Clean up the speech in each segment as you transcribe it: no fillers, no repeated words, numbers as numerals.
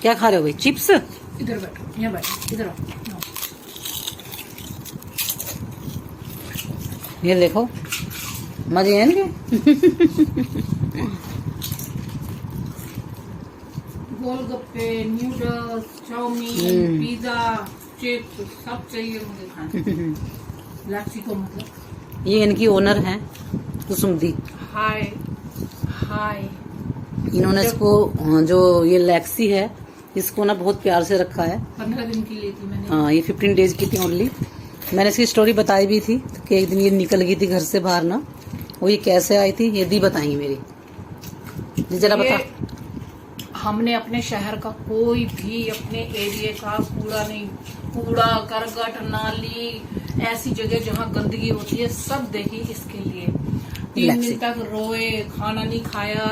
क्या खा रहे हो भाई? चिप्स? इधर बैठो, यहाँ बैठो, इधर आओ। ये देखो मजे हैं इनके। गोलगप्पे, न्यूडल्स, चाउमीन, पिज्जा, चिप्स सब चाहिए मुझे खाने। लक्ष्य को मतलब ये इनकी ओनर है कुसुमदीप। हाय हाय। इन्होंने इसको जो ये लैक्सी है इसको ना बहुत प्यार से रखा है। 15 दिन की ली थी मैंने। हाँ, ये 15 डेज की थी ओनली। मैंने इसकी स्टोरी बताई भी थी कि एक दिन ये निकल गई थी घर से बाहर ना, वो ये कैसे आई थी ये दी बताई मेरी। जी जरा बता। हमने अपने शहर का कोई भी अपने एरिया का कूड़ा नहीं, कूड़ा करकट नाली ऐसी जगह जहाँ गंदगी होती है सब देखी इसके लिए। 3 दिन तक रोए, खाना नहीं खाया।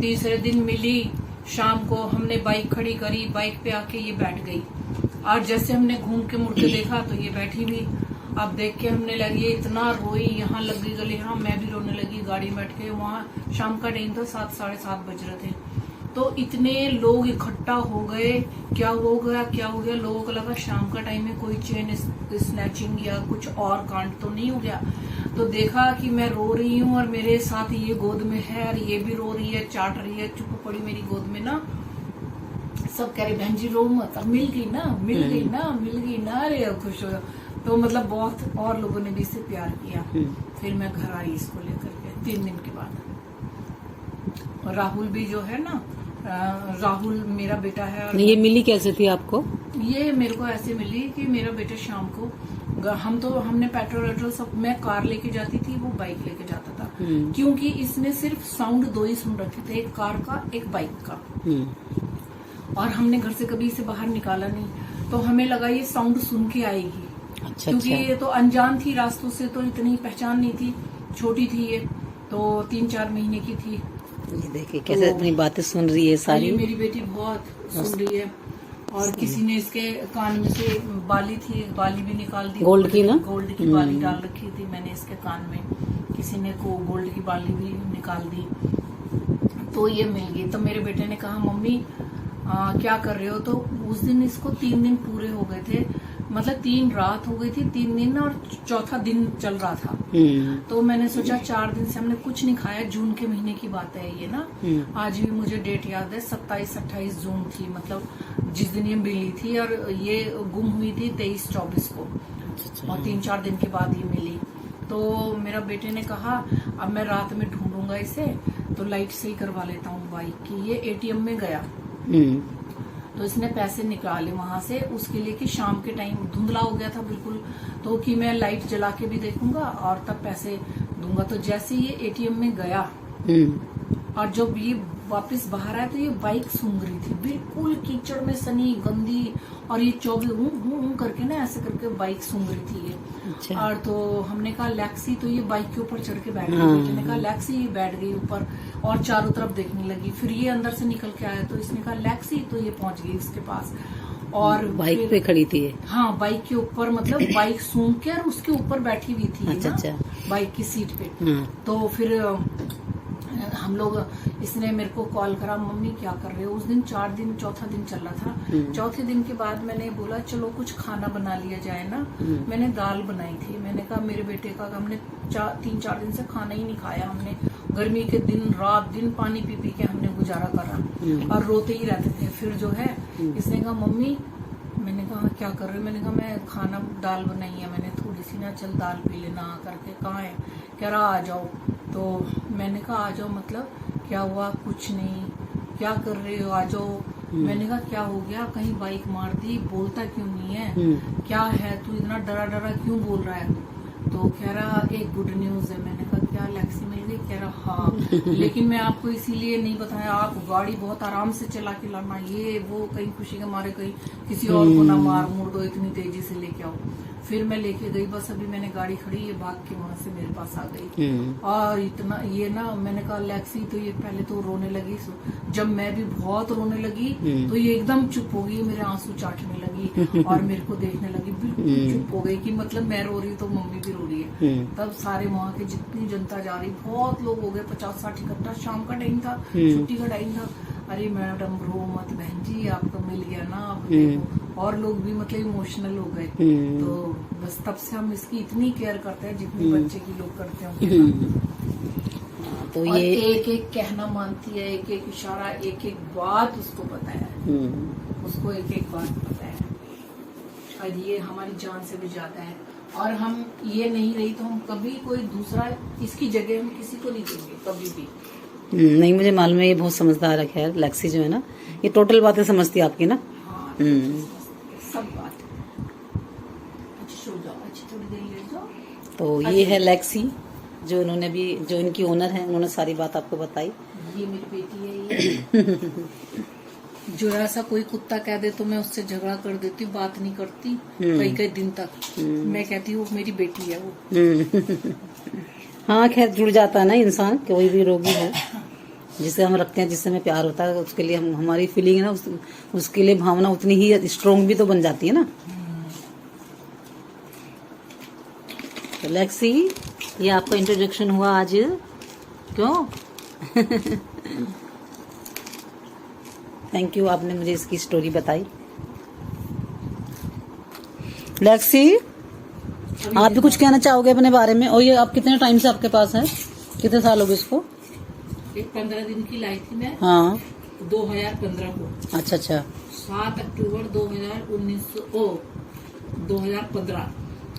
तीसरे दिन मिली, शाम को हमने बाइक खड़ी करी, बाइक पे आके ये बैठ गई और जैसे हमने घूम के मुड़ के देखा तो ये बैठी हुई। अब देख के हमने लगी, ये इतना रोई, यहाँ लग गई गले, हाँ मैं भी रोने लगी गाड़ी में बैठ के। वहाँ शाम का टाइम था, 7 साढ़े 7 बज रहे थे। तो इतने लोग इकट्ठा हो गए, क्या हो गया। लोगों को लगा शाम का टाइम में कोई चेन स्नैचिंग या कुछ और कांड तो नहीं हो गया। तो देखा कि मैं रो रही हूँ और मेरे साथ ये गोद में है और ये भी रो रही है, चाट रही है, चुप पड़ी मेरी गोद में ना। सब कह रहे बहन जी रो मत, मिल गई ना, अरे खुश हो। तो मतलब बहुत और लोगों ने भी इससे प्यार किया। फिर मैं घर आई इसको लेकर के 3 दिन के बाद। राहुल भी जो है ना, राहुल मेरा बेटा है। और ये मिली कैसे थी आपको? ये मेरे को ऐसे मिली कि मेरा बेटा शाम को हमने पेट्रोल सब, मैं कार लेके जाती थी, वो बाइक लेके जाता था। क्योंकि इसने सिर्फ साउंड 2 ही सुन रखे थे, एक कार का एक बाइक का। और हमने घर से कभी इसे बाहर निकाला नहीं, तो हमें लगा ये साउंड सुन के आएगी। अच्छा, क्योंकि ये तो अनजान थी, रास्तों से तो इतनी पहचान नहीं थी, छोटी थी ये तो 3-4 महीने की थी। ये देखिए कैसे अपनी बातें सुन रही है सारी। मेरी बेटी बहुत सुन रही है। और किसी ने इसके कान में से बाली थी, बाली भी निकाल दी, गोल्ड की ना, गोल्ड की बाली डाल रखी थी मैंने इसके कान में, किसी ने को गोल्ड की बाली भी निकाल दी। तो ये मिल गई। तो मेरे बेटे ने कहा मम्मी क्या कर रहे हो? तो उस दिन इसको 3 दिन पूरे हो गए थे, मतलब 3 रात हो गई थी, 3 दिन और 4था दिन चल रहा था। तो मैंने सोचा 4 दिन से हमने कुछ नहीं खाया। जून के महीने की बात है ये ना, आज भी मुझे डेट याद है, 27-28 जून थी, मतलब जिस दिन ये मिली थी। और ये गुम हुई थी 23-24 को, और 3-4 दिन के बाद ये मिली। तो मेरा बेटे ने कहा अब मैं रात में ढूंढूंगा इसे, तो लाइट से ही करवा लेता हूँ बाइक की। ये ATM में गया, तो इसने पैसे निकाले वहां से, उसके लिए कि शाम के टाइम धुंधला हो गया था बिल्कुल, तो कि मैं लाइट जला के भी देखूंगा और तब पैसे दूंगा। तो जैसे ये ATM में गया और जब ये वापस बाहर आया तो ये बाइक सूंघ रही थी, बिल्कुल कीचड़ में सनी गंदी, और ये 24 करके ना ऐसे करके बाइक सूंघ रही थी ये। अच्छा। और तो हमने कहा लैक्सी, तो ये बाइक के ऊपर चढ़ के बैठ गई। बेटे ने कहा लैक्सी, ये बैठ गई ऊपर और चारों तरफ देखने लगी। फिर ये अंदर से निकल के आया, तो इसने कहा लैक्सी, तो ये पहुंच गई इसके पास और बाइक पे खड़ी थी ये। हाँ, बाइक के ऊपर, मतलब बाइक सूंघ के और उसके ऊपर बैठी हुई थी। अच्छा। बाइक की सीट पे। तो फिर हम लोग, इसने मेरे को कॉल करा मम्मी क्या कर रहे हो? उस दिन 4 दिन, चौथा दिन चल रहा था। चौथे दिन के बाद मैंने बोला चलो कुछ खाना बना लिया जाए ना। मैंने दाल बनाई थी। मैंने कहा मेरे बेटे का, हमने 3-4 दिन से खाना ही नहीं खाया, हमने गर्मी के दिन रात दिन पानी पी पी के हमने गुजारा करा और रोते ही रहते थे। फिर जो है इसने कहा मम्मी, मैंने कहा क्या कर रहे हो? मैंने कहा मैं खाना, दाल बनाई है मैंने थोड़ी सी ना, चल दाल पी लेना। करके कहाँ है? कह रहा आ जाओ। तो मैंने कहा आ जाओ मतलब क्या हुआ? कुछ नहीं, क्या कर रहे हो? आ जाओ। मैंने कहा क्या हो गया? कहीं बाइक मार दी? बोलता क्यों नहीं है? क्या है तू इतना डरा डरा क्यों बोल रहा है? तो कह रहा एक गुड न्यूज है। मैंने कहा क्या? लैक्सी मिल गई? कह रहा हाँ, लेकिन मैं आपको इसीलिए नहीं बताया, आप गाड़ी बहुत आराम से चला के लाना, ये वो कहीं खुशी के मारे कहीं किसी और को ना मार मुड़ दो, इतनी तेजी से लेके आओ। फिर मैं लेके गई, बस अभी मैंने गाड़ी खड़ी, ये भाग के वहां से मेरे पास आ गई। और इतना ये ना, मैंने कहा लैक्सी, तो ये पहले तो रोने लगी। जब मैं भी बहुत रोने लगी तो ये एकदम चुप हो गई, मेरे आंसू चाटने लगी और मेरे को देखने लगी, बिल्कुल चुप हो गई कि मतलब मैं रो रही हूँ तो मम्मी भी रो रही है। तब सारे वहाँ के जितनी जनता जा रही, बहुत लोग हो गए, 50-60 इकट्ठा। शाम का टाइम था, छुट्टी का टाइम था। अरे मैडम रो मत बहन जी, आपको मिल गया ना, अब देखो। और लोग भी मतलब इमोशनल हो गए। तो बस तब से हम इसकी इतनी केयर करते हैं जितनी बच्चे की लोग करते हैं। तो ये एक एक कहना मानती है, एक एक इशारा, एक एक बात उसको पता है, उसको एक एक बात पता है। और ये हमारी जान से भी ज्यादा है। और हम ये नहीं रही तो हम कभी कोई दूसरा इसकी जगह हम किसी को नहीं देंगे कभी भी। नहीं, मुझे मालूम है ये बहुत समझदार है। खैर लेक्सी जो है ना, ये टोटल बातें समझती है आपकी ना। हाँ, सब बात। अच्छी सो जाओ, अच्छी थोड़ी देर लेट जाओ। तो ये है लेक्सी, जो इन्होंने भी, जो इनकी ओनर है, उन्होंने सारी बात आपको बताई। ये मेरी बेटी है। ये जरा सा कोई कुत्ता कह दे तो मैं उससे झगड़ा कर देती हूँ, बात नहीं करती कई कई दिन तक। मैं कहती हूँ मेरी बेटी है वो। हाँ खैर, जुड़ जाता है ना इंसान, कोई भी रोगी हो जिसे हम रखते हैं, जिससे हमें प्यार होता है, उसके लिए हम, हमारी फीलिंग है ना, उसके लिए भावना उतनी ही स्ट्रोंग भी तो बन जाती है ना। तो लेक्सी, ये आपका इंट्रोडक्शन हुआ आज, क्यों? थैंक यू, आपने मुझे इसकी स्टोरी बताई। लेक्सी, आप भी कुछ कहना चाहोगे अपने बारे में? और ये आप कितने टाइम से आपके पास है? कितने साल हो गए इसको? एक 15 दिन की लाई थी मैं। हाँ, 2015 को। अच्छा अच्छा। 7 अक्टूबर 2015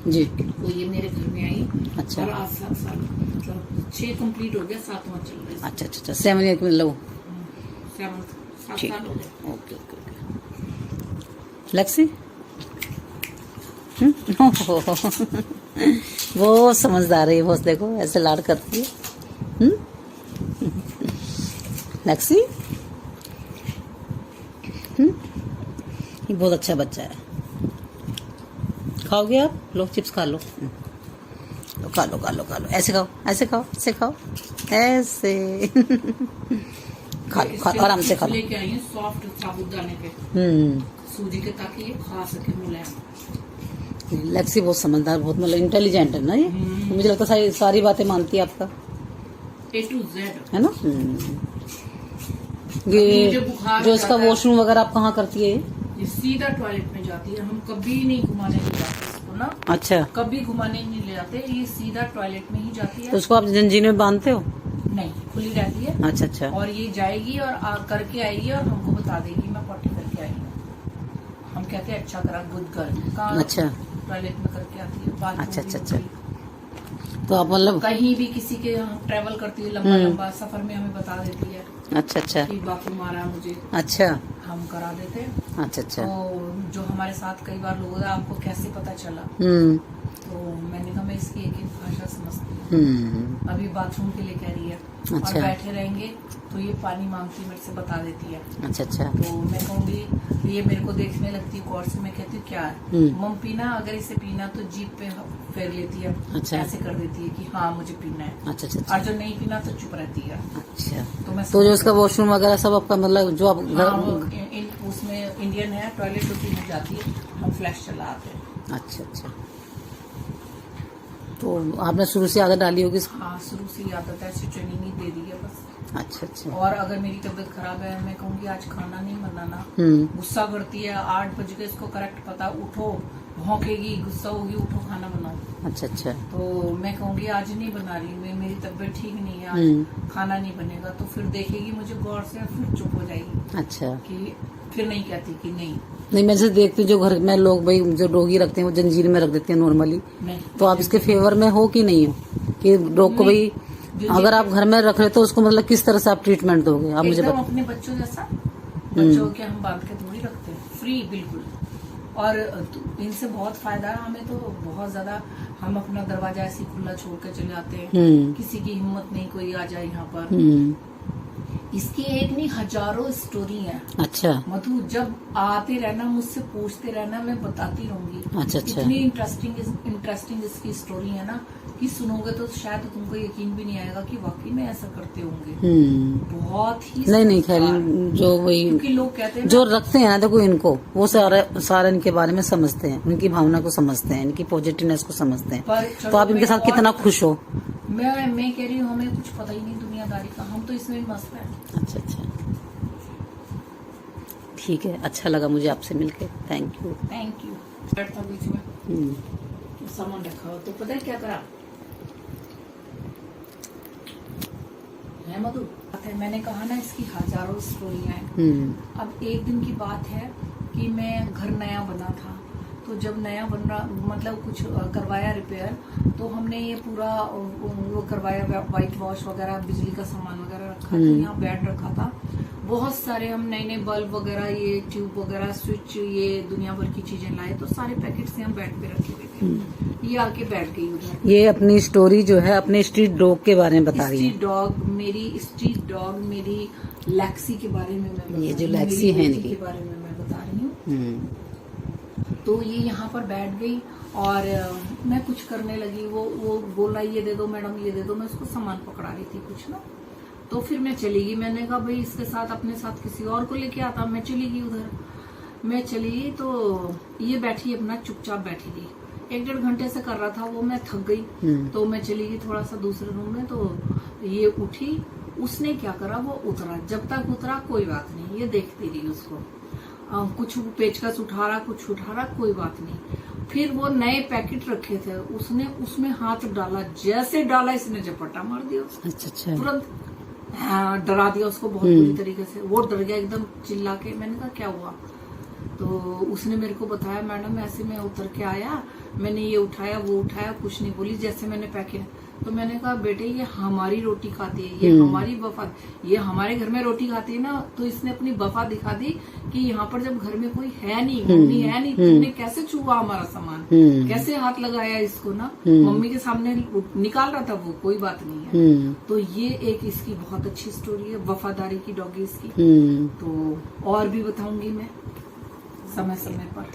जी। वो ये मेरे घर में आई। अच्छा। और आज 7 साल, मतलब 6 कंप्लीट हो गया, 7वां चल रहा है। अच्छा अच्छा अच्छा, 7 ईयर में लो। 7 ठीक। साल हो गए। Okay okay okay. लेक्सी, वो समझदार है, बहुत देखो ऐसे लाड करती है। लेक्सी, ये बहुत अच्छा बच्चा है। खाओगे आप? लो चिप्स खा लो। खा लो खा लो खा लो, ऐसे खाओ, ऐसे खाओ, ऐसे खाओ, ऐसे। खा लो, खा लो, आराम से खा लो। लेके आई है सॉफ्ट साबुदाने के, सूजी के, ताकि ये खा सके मुलायम। लेक्सी बहुत समझदार, बहुत मतलब इंटेलिजेंट है ना ये। मुझे लगता है सारी बातें मानती है आपका, A to Z, है ना। ये जो इसका वॉशरूम वगैरह आप कहाँ करती है? ये सीधा टॉयलेट में जाती है। हम कभी नहीं घुमाने ले जाते इसको ना। अच्छा। कभी घुमाने नहीं ले जाते, ये सीधा टॉयलेट में ही जाती है। तो उसको आप जंजीर में बांधते हो? नहीं, खुली रहती है। अच्छा अच्छा। और ये जाएगी और करके आएगी और हमको बता देगी मैं पॉटी करके आई हूँ। हम कहते हैं अच्छा करा, गुड गर्ल। कहाँ? अच्छा। टॉयलेट में करके आती है। बाथरूम अच्छा अच्छा भी अच्छा। होती है। तो आप मतलब कहीं भी किसी के ट्रेवल करती है लंबा लंबा सफर में हमें बता देती है अच्छा अच्छा कि बाथरूम आ रहा है मुझे, अच्छा हम करा देते हैं। अच्छा अच्छा। तो जो हमारे साथ कई बार लोग हैं, आपको कैसे पता चला? तो मैंने कहा मैं इसकी एक एक भाषा समझती हूँ। अभी बाथरूम के लिए कह रही है। अच्छा। और बैठे रहेंगे तो ये पानी मांगती मेरे से, बता देती है। अच्छा अच्छा। तो मैं कहूँगी, ये मेरे को देखने लगती है गौर से। मैं कहती हूँ क्या है मम पीना? अगर इसे पीना तो जीप पे फेर लेती है। अच्छा। ऐसे कर देती है कि हाँ मुझे पीना है। अच्छा अच्छा। और जो नहीं पीना तो चुप रहती है। अच्छा। तो मैं तो जो उसका वॉशरूम वगैरह सब आपका मतलब जो आप हाँ, वो उसमें इंडियन है, टॉयलेट उसी में जाती है, हम फ्लैश चला आते हैं। अच्छा अच्छा। तो आपने शुरू से आदत डाली होगी? हाँ, शुरू से ही आदत है, ऐसी ट्रेनिंग ही दे दी है बस। अच्छा अच्छा। और अगर मेरी तबीयत खराब है, मैं कहूँगी आज खाना नहीं बनाना, गुस्सा करती है। 8 बज के इसको करेक्ट पता, उठो, भौंकेगी, गुस्सा होगी, उठो खाना बनाओ। अच्छा अच्छा। तो मैं कहूँगी आज नहीं बना रही, मेरी तबीयत ठीक नहीं है, आज खाना नहीं बनेगा। तो फिर देखेगी मुझे गौर से, फिर चुप हो जाएगी। अच्छा। कि फिर नहीं कहती कि नहीं। नहीं, मैं जैसे देखती हूँ जो घर में लोग भाई जो रोगी रखते हैं वो जंजीर में रख देते हैं नॉर्मली, नहीं। तो आप इसके फेवर में हो कि नहीं हो कि रोग को भाई अगर आप घर में रख रहे तो उसको मतलब किस तरह से आप ट्रीटमेंट दोगे? आप मुझे एकदम अपने बच्चों जैसा, बच्चों के हम बांध के थोड़ी रखते हैं, फ्री बिल्कुल। और इनसे बहुत फायदा है हमें, तो बहुत ज्यादा। हम अपना दरवाजा ऐसे खुला छोड़ के चले जाते हैं, किसी की हिम्मत नहीं कोई आ जाए यहाँ पर। इसकी एक नहीं हजारों स्टोरी है। अच्छा। मधु, जब आते रहना, मुझसे पूछते रहना, मैं बताती रहूंगी। अच्छा अच्छा। इतनी इंटरेस्टिंग इसकी स्टोरी है ना कि सुनोगे तो शायद तुमको यकीन भी नहीं आएगा कि वाकई में ऐसा करते होंगे। बहुत ही नहीं खैर, जो वही क्योंकि लोग कहते हैं जो रखते हैं ना, देखो इनको वो सारा इनके बारे में समझते हैं, उनकी भावना को समझते हैं, इनकी पॉजिटिवनेस को समझते हैं। तो आप इनके साथ कितना खुश हो? मैं कह रही हूँ हमें कुछ पता ही नहीं दुनियादारी का, हम तो इसमें मस्त है। अच्छा अच्छा। ठीक है, अच्छा लगा मुझे आपसे मिलके, थैंक यू। Thank you. बैठता बीच में तो सामान रखा हो तो पता है क्या करा है मधु, मैंने कहा ना इसकी हजारों स्टोरियां हैं। अब एक दिन की बात है कि मैं घर नया बना था, तो जब नया बन रहा मतलब कुछ करवाया रिपेयर, तो हमने ये पूरा वो करवाया, व्हाइट वॉश वगैरह, बिजली का सामान वगैरह रखा था, यहाँ बेड रखा था, बहुत सारे हम नए नए बल्ब वगैरह, ये ट्यूब वगैरह, स्विच, ये दुनिया भर की चीजें लाए, तो सारे पैकेट्स यहाँ बेड पे रखे हुए थे। ये आके बैठ गई उधर। ये अपनी स्टोरी जो है अपने स्ट्रीट डॉग के बारे में बता रही है। स्ट्रीट डॉग मेरी लैक्सी के बारे में मैं बता, ये जो लैक्सी है इनकी के बारे में मैं बता रही हूँ। तो ये यहाँ पर बैठ गई और मैं कुछ करने लगी, वो बोला ये दे दो मैडम, ये दे दो, मैं उसको सामान पकड़ा रही थी कुछ ना, तो फिर मैं चली गई। मैंने कहा भाई इसके साथ अपने साथ किसी और को लेके आता, मैं चली गई उधर। मैं चली गई तो ये बैठी अपना चुपचाप बैठी गई, 1-1.5 घंटे से कर रहा था वो, मैं थक गई तो मैं चली गई थोड़ा सा दूसरे रूम में, तो ये उठी, उसने क्या करा, वो उतरा, जब तक उतरा कोई बात नहीं, ये देखती रही उसको, कुछ पेचकस उठा रहा, कुछ उठा रहा, कोई बात नहीं। फिर वो नए पैकेट रखे थे, उसने उसमें हाथ डाला, जैसे डाला इसने झपट्टा मार दिया, अच्छा तुरंत डरा दिया उसको बहुत बुरी तरीके से। वो डर गया एकदम, चिल्ला के। मैंने कहा क्या हुआ, तो उसने मेरे को बताया मैडम ऐसे मैं उतर के आया, मैंने ये उठाया वो उठाया, कुछ नहीं बोली, जैसे मैंने पैकेट, तो मैंने कहा बेटे ये हमारी रोटी खाती है, ये हमारी वफा, ये हमारे घर में रोटी खाती है ना, तो इसने अपनी वफा दिखा दी कि यहाँ पर जब घर में कोई है नहीं, मम्मी है नहीं, तुमने कैसे छुआ हमारा सामान, कैसे हाथ लगाया इसको ना, मम्मी के सामने निकाल रहा था वो, कोई बात नहीं है। तो ये एक इसकी बहुत अच्छी स्टोरी है, वफादारी की डॉगी इसकी। तो और भी बताऊंगी मैं समय समय पर।